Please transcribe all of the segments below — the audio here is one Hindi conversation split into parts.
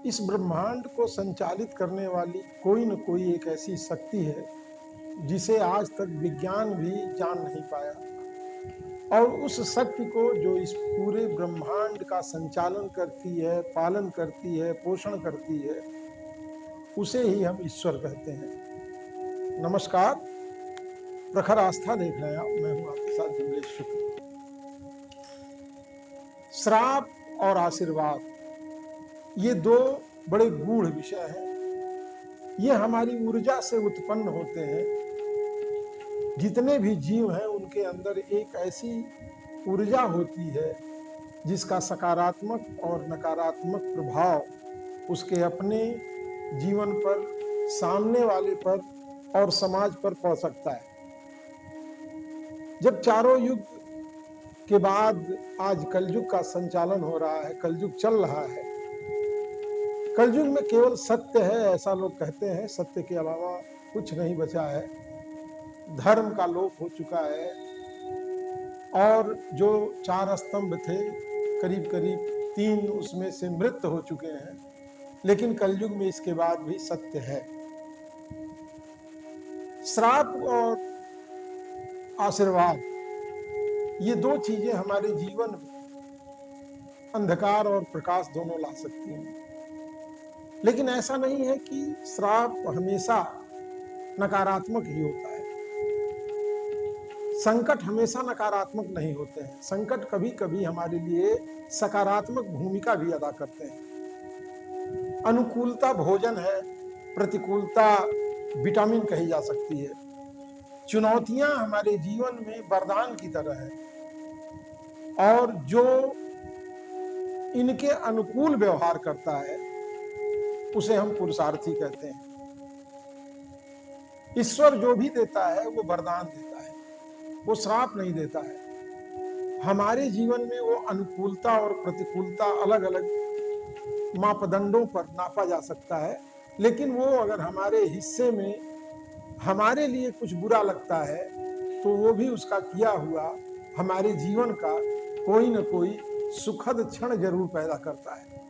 इस ब्रह्मांड को संचालित करने वाली कोई न कोई एक ऐसी शक्ति है जिसे आज तक विज्ञान भी जान नहीं पाया। और उस शक्ति को जो इस पूरे ब्रह्मांड का संचालन करती है, पालन करती है, पोषण करती है, उसे ही हम ईश्वर कहते हैं। नमस्कार, प्रखर आस्था देख रहे हैं आप। मैं हूं आपके साथ विमलेश शुक्ल। श्राप और आशीर्वाद, ये दो बड़े गूढ़ विषय हैं। ये हमारी ऊर्जा से उत्पन्न होते हैं। जितने भी जीव हैं उनके अंदर एक ऐसी ऊर्जा होती है जिसका सकारात्मक और नकारात्मक प्रभाव उसके अपने जीवन पर, सामने वाले पर और समाज पर पड़ सकता है। जब चारों युग के बाद आज कलयुग का संचालन हो रहा है, कलयुग चल रहा है। कलयुग में केवल सत्य है, ऐसा लोग कहते हैं। सत्य के अलावा कुछ नहीं बचा है। धर्म का लोप हो चुका है और जो 4 स्तंभ थे, करीब करीब 3 उसमें से मृत हो चुके हैं। लेकिन कलयुग में इसके बाद भी सत्य है। श्राप और आशीर्वाद, ये दो चीजें हमारे जीवन में अंधकार और प्रकाश दोनों ला सकती हैं। लेकिन ऐसा नहीं है कि श्राप हमेशा नकारात्मक ही होता है। संकट हमेशा नकारात्मक नहीं होते हैं। संकट कभी कभी हमारे लिए सकारात्मक भूमिका भी अदा करते हैं। अनुकूलता भोजन है, प्रतिकूलता विटामिन कही जा सकती है। चुनौतियां हमारे जीवन में वरदान की तरह है और जो इनके अनुकूल व्यवहार करता है उसे हम पुरुषार्थी कहते हैं। ईश्वर जो भी देता है वो वरदान देता है, वो श्राप नहीं देता है। हमारे जीवन में वो अनुकूलता और प्रतिकूलता अलग अलग मापदंडों पर नापा जा सकता है। लेकिन वो अगर हमारे हिस्से में हमारे लिए कुछ बुरा लगता है तो वो भी उसका किया हुआ हमारे जीवन का कोई न कोई सुखद क्षण जरूर पैदा करता है।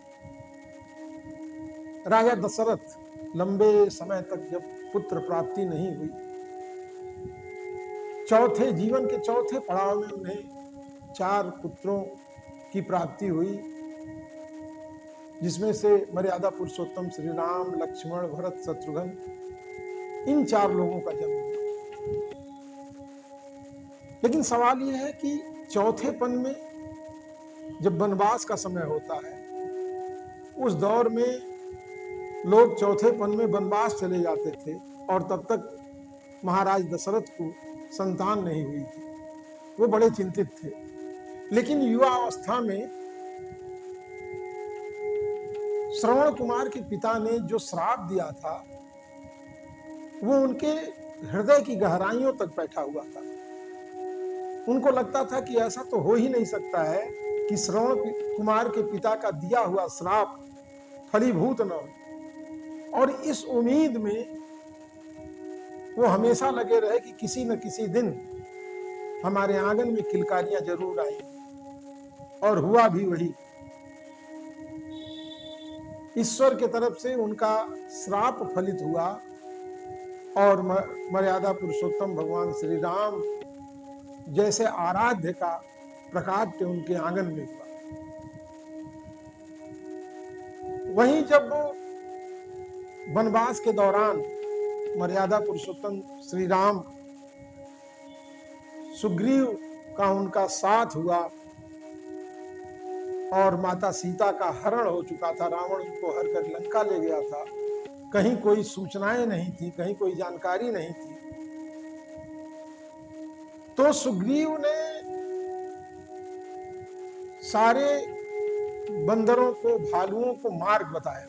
राजा दशरथ लंबे समय तक जब पुत्र प्राप्ति नहीं हुई, जीवन के चौथे पड़ाव में उन्हें 4 पुत्रों की प्राप्ति हुई, जिसमें से मर्यादा पुरुषोत्तम श्री राम, लक्ष्मण, भरत, शत्रुघ्न, इन 4 लोगों का जन्म हुआ। लेकिन सवाल यह है कि चौथेपन में जब वनवास का समय होता है, उस दौर में लोग चौथेपन में वनवास चले जाते थे और तब तक महाराज दशरथ को संतान नहीं हुई थी। वो बड़े चिंतित थे। लेकिन युवा अवस्था में श्रवण कुमार के पिता ने जो श्राप दिया था वो उनके हृदय की गहराइयों तक बैठा हुआ था। उनको लगता था कि ऐसा तो हो ही नहीं सकता है कि श्रवण कुमार के पिता का दिया हुआ श्राप फलीभूत न हो। और इस उम्मीद में वो हमेशा लगे रहे कि किसी न किसी दिन हमारे आंगन में किलकारियां जरूर आएंगी। और हुआ भी वही। ईश्वर की तरफ से उनका श्राप फलित हुआ और मर्यादा पुरुषोत्तम भगवान श्री राम जैसे आराध्य का प्रकाट्य उनके आंगन में हुआ। वहीं जब वनवास के दौरान मर्यादा पुरुषोत्तम श्री राम, सुग्रीव का उनका साथ हुआ और माता सीता का हरण हो चुका था। रावण उनको हर कर लंका ले गया था। कहीं कोई सूचनाएं नहीं थी, कहीं कोई जानकारी नहीं थी। तो सुग्रीव ने सारे बंदरों को, भालुओं को मार्ग बताया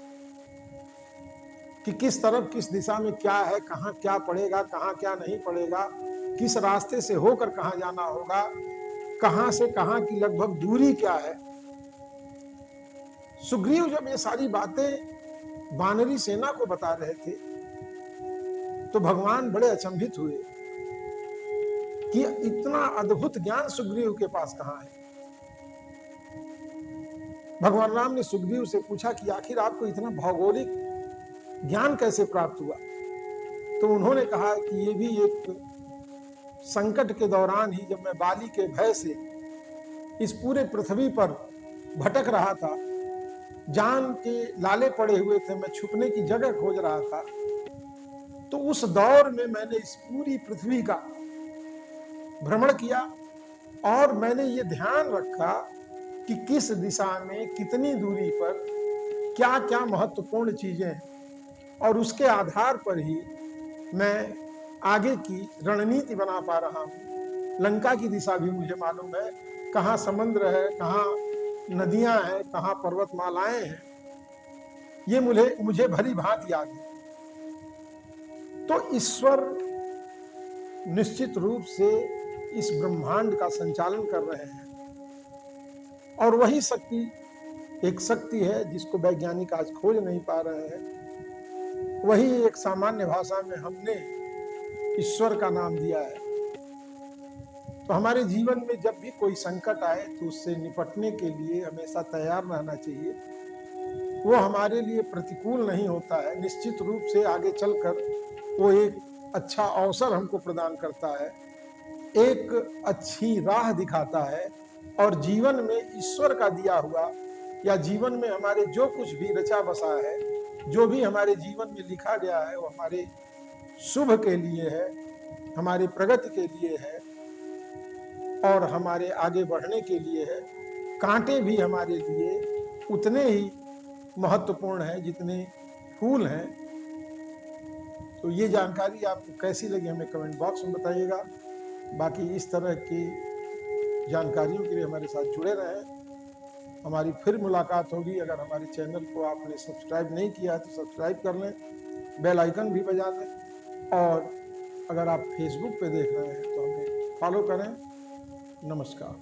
कि किस तरफ, किस दिशा में क्या है, कहां क्या पड़ेगा, कहां क्या नहीं पड़ेगा, किस रास्ते से होकर कहां जाना होगा, कहां से कहां की लगभग दूरी क्या है। सुग्रीव जब ये सारी बातें वानरी सेना को बता रहे थे तो भगवान बड़े अचंभित हुए कि इतना अद्भुत ज्ञान सुग्रीव के पास कहां है। भगवान राम ने सुग्रीव से पूछा कि आखिर आपको इतना भौगोलिक ज्ञान कैसे प्राप्त हुआ? तो उन्होंने कहा कि ये भी एक संकट के दौरान ही, जब मैं बाली के भय से इस पूरे पृथ्वी पर भटक रहा था, जान के लाले पड़े हुए थे, मैं छुपने की जगह खोज रहा था, तो उस दौर में मैंने इस पूरी पृथ्वी का भ्रमण किया और मैंने ये ध्यान रखा कि किस दिशा में कितनी दूरी पर क्या क्या महत्वपूर्ण चीजें हैं, और उसके आधार पर ही मैं आगे की रणनीति बना पा रहा हूँ। लंका की दिशा भी मुझे मालूम है, कहाँ समुद्र है, कहाँ नदियां हैं, कहाँ पर्वतमालाएं हैं, ये मुझे भली भांति याद है। तो ईश्वर निश्चित रूप से इस ब्रह्मांड का संचालन कर रहे हैं, और वही शक्ति एक शक्ति है जिसको वैज्ञानिक आज खोज नहीं पा रहे हैं। वही एक सामान्य भाषा में हमने ईश्वर का नाम दिया है। तो हमारे जीवन में जब भी कोई संकट आए तो उससे निपटने के लिए हमेशा तैयार रहना चाहिए। वो हमारे लिए प्रतिकूल नहीं होता है, निश्चित रूप से आगे चलकर वो एक अच्छा अवसर हमको प्रदान करता है, एक अच्छी राह दिखाता है, और जीवन में ईश्वर का दिया हुआ या जीवन में हमारे जो कुछ भी रचा बसा है, जो भी हमारे जीवन में लिखा गया है, वो हमारे शुभ के लिए है, हमारे प्रगति के लिए है और हमारे आगे बढ़ने के लिए है। कांटे भी हमारे लिए उतने ही महत्वपूर्ण हैं जितने फूल हैं। तो ये जानकारी आपको कैसी लगी हमें कमेंट बॉक्स में बताइएगा। बाकी इस तरह की जानकारियों के लिए हमारे साथ जुड़े रहें। हमारी फिर मुलाकात होगी। अगर हमारे चैनल को आपने सब्सक्राइब नहीं किया है तो सब्सक्राइब कर लें, बेल आइकन भी बजा दें, और अगर आप फेसबुक पे देख रहे हैं तो हमें फॉलो करें। नमस्कार।